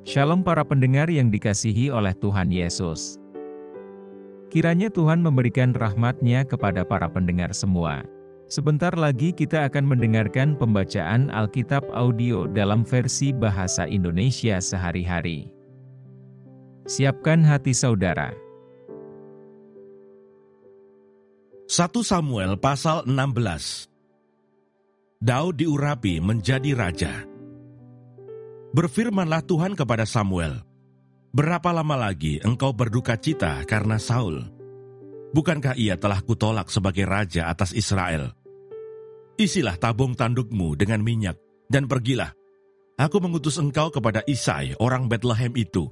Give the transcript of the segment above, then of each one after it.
Shalom para pendengar yang dikasihi oleh Tuhan Yesus. Kiranya Tuhan memberikan rahmat-Nya kepada para pendengar semua. Sebentar lagi kita akan mendengarkan pembacaan Alkitab audio dalam versi bahasa Indonesia sehari-hari. Siapkan hati saudara. 1 Samuel pasal 16. Daud diurapi menjadi raja. Berfirmanlah Tuhan kepada Samuel, "Berapa lama lagi engkau berduka cita karena Saul? Bukankah ia telah kutolak sebagai raja atas Israel? Isilah tabung tandukmu dengan minyak, dan pergilah. Aku mengutus engkau kepada Isai, orang Betlehem itu,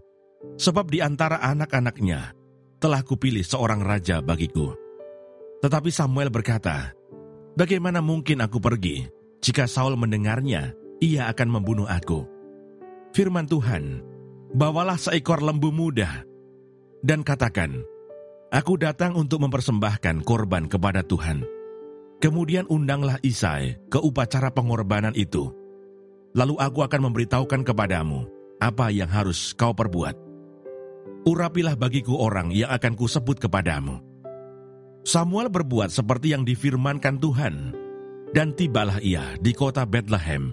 sebab di antara anak-anaknya telah kupilih seorang raja bagiku." Tetapi Samuel berkata, "Bagaimana mungkin aku pergi? Jika Saul mendengarnya, ia akan membunuh aku." Firman Tuhan, "Bawalah seekor lembu muda, dan katakan, aku datang untuk mempersembahkan korban kepada Tuhan. Kemudian undanglah Isai ke upacara pengorbanan itu. Lalu aku akan memberitahukan kepadamu apa yang harus kau perbuat. Urapilah bagiku orang yang akan kusebut kepadamu." Samuel berbuat seperti yang difirmankan Tuhan, dan tibalah ia di kota Betlehem.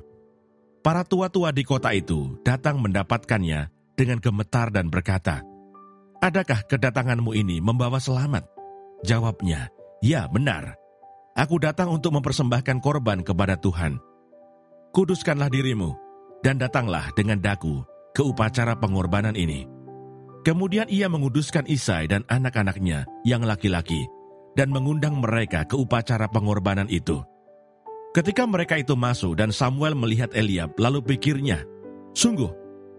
Para tua-tua di kota itu datang mendapatkannya dengan gemetar dan berkata, "Adakah kedatanganmu ini membawa selamat?" Jawabnya, "Ya, benar. Aku datang untuk mempersembahkan korban kepada Tuhan. Kuduskanlah dirimu, dan datanglah dengan daku ke upacara pengorbanan ini." Kemudian ia menguduskan Isai dan anak-anaknya yang laki-laki, dan mengundang mereka ke upacara pengorbanan itu. Ketika mereka itu masuk dan Samuel melihat Eliab, lalu pikirnya, "Sungguh,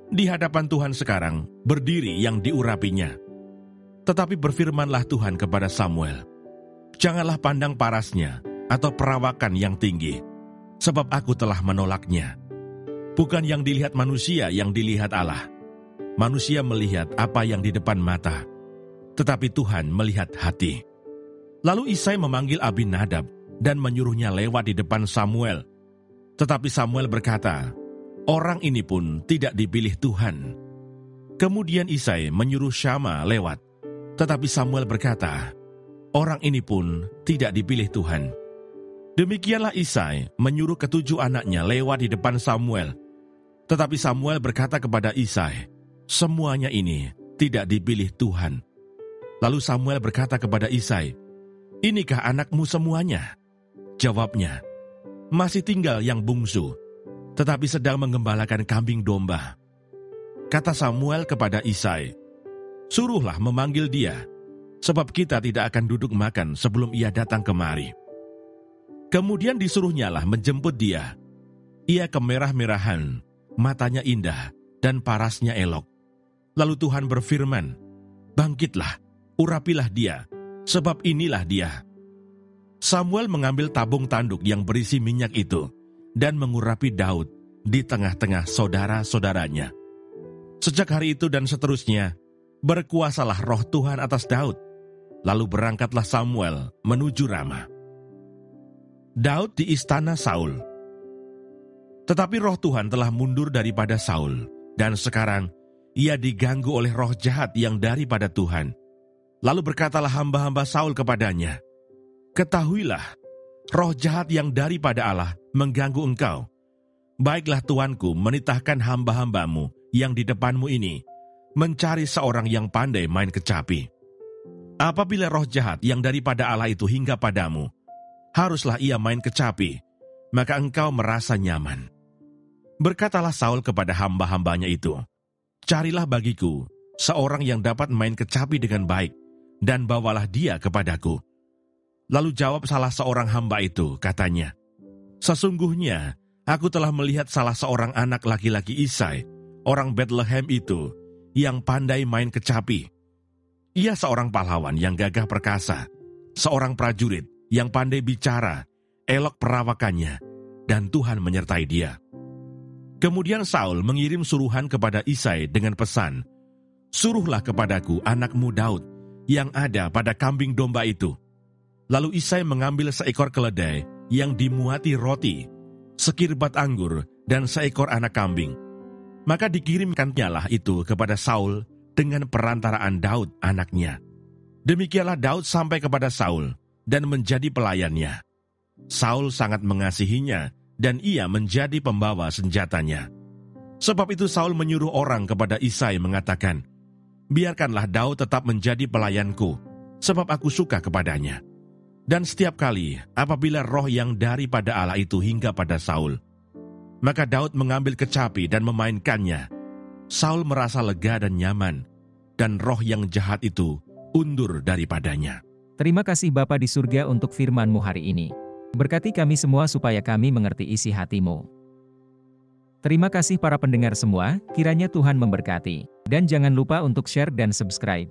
di hadapan Tuhan sekarang berdiri yang diurapinya." Tetapi berfirmanlah Tuhan kepada Samuel, "Janganlah pandang parasnya atau perawakan yang tinggi, sebab aku telah menolaknya. Bukan yang dilihat manusia yang dilihat Allah. Manusia melihat apa yang di depan mata, tetapi Tuhan melihat hati." Lalu Isai memanggil Abinadab dan menyuruhnya lewat di depan Samuel. Tetapi Samuel berkata, "Orang ini pun tidak dipilih Tuhan." Kemudian Isai menyuruh Syama lewat. Tetapi Samuel berkata, "Orang ini pun tidak dipilih Tuhan." Demikianlah Isai menyuruh ketujuh anaknya lewat di depan Samuel. Tetapi Samuel berkata kepada Isai, "Semuanya ini tidak dipilih Tuhan." Lalu Samuel berkata kepada Isai, "Inikah anakmu semuanya?" Jawabnya, "Masih tinggal yang bungsu, tetapi sedang menggembalakan kambing domba." Kata Samuel kepada Isai, "Suruhlah memanggil dia, sebab kita tidak akan duduk makan sebelum ia datang kemari." Kemudian disuruhnyalah menjemput dia. Ia kemerah-merahan, matanya indah, dan parasnya elok. Lalu Tuhan berfirman, "Bangkitlah, urapilah dia, sebab inilah dia." Samuel mengambil tabung tanduk yang berisi minyak itu dan mengurapi Daud di tengah-tengah saudara-saudaranya. Sejak hari itu dan seterusnya, berkuasalah roh Tuhan atas Daud. Lalu berangkatlah Samuel menuju Rama. Daud di istana Saul. Tetapi roh Tuhan telah mundur daripada Saul, dan sekarang ia diganggu oleh roh jahat yang daripada Tuhan. Lalu berkatalah hamba-hamba Saul kepadanya, "Ketahuilah, roh jahat yang daripada Allah mengganggu engkau. Baiklah tuanku menitahkan hamba-hambamu yang di depanmu ini, mencari seorang yang pandai main kecapi. Apabila roh jahat yang daripada Allah itu hingga padamu, haruslah ia main kecapi, maka engkau merasa nyaman." Berkatalah Saul kepada hamba-hambanya itu, "Carilah bagiku seorang yang dapat main kecapi dengan baik, dan bawalah dia kepadaku." Lalu jawab salah seorang hamba itu, katanya, "Sesungguhnya aku telah melihat salah seorang anak laki-laki Isai, orang Betlehem itu, yang pandai main kecapi. Ia seorang pahlawan yang gagah perkasa, seorang prajurit yang pandai bicara, elok perawakannya, dan Tuhan menyertai dia." Kemudian Saul mengirim suruhan kepada Isai dengan pesan, "Suruhlah kepadaku anakmu Daud yang ada pada kambing domba itu." Lalu Isai mengambil seekor keledai yang dimuati roti, sekirbat anggur, dan seekor anak kambing. Maka dikirimkannya lah itu kepada Saul dengan perantaraan Daud anaknya. Demikianlah Daud sampai kepada Saul dan menjadi pelayannya. Saul sangat mengasihinya dan ia menjadi pembawa senjatanya. Sebab itu Saul menyuruh orang kepada Isai mengatakan, "Biarkanlah Daud tetap menjadi pelayanku, sebab aku suka kepadanya." Dan setiap kali apabila roh yang daripada Allah itu hingga pada Saul, maka Daud mengambil kecapi dan memainkannya. Saul merasa lega dan nyaman, dan roh yang jahat itu undur daripadanya. Terima kasih Bapa di surga untuk firman-Mu hari ini. Berkati kami semua supaya kami mengerti isi hati-Mu. Terima kasih para pendengar semua, kiranya Tuhan memberkati. Dan jangan lupa untuk share dan subscribe.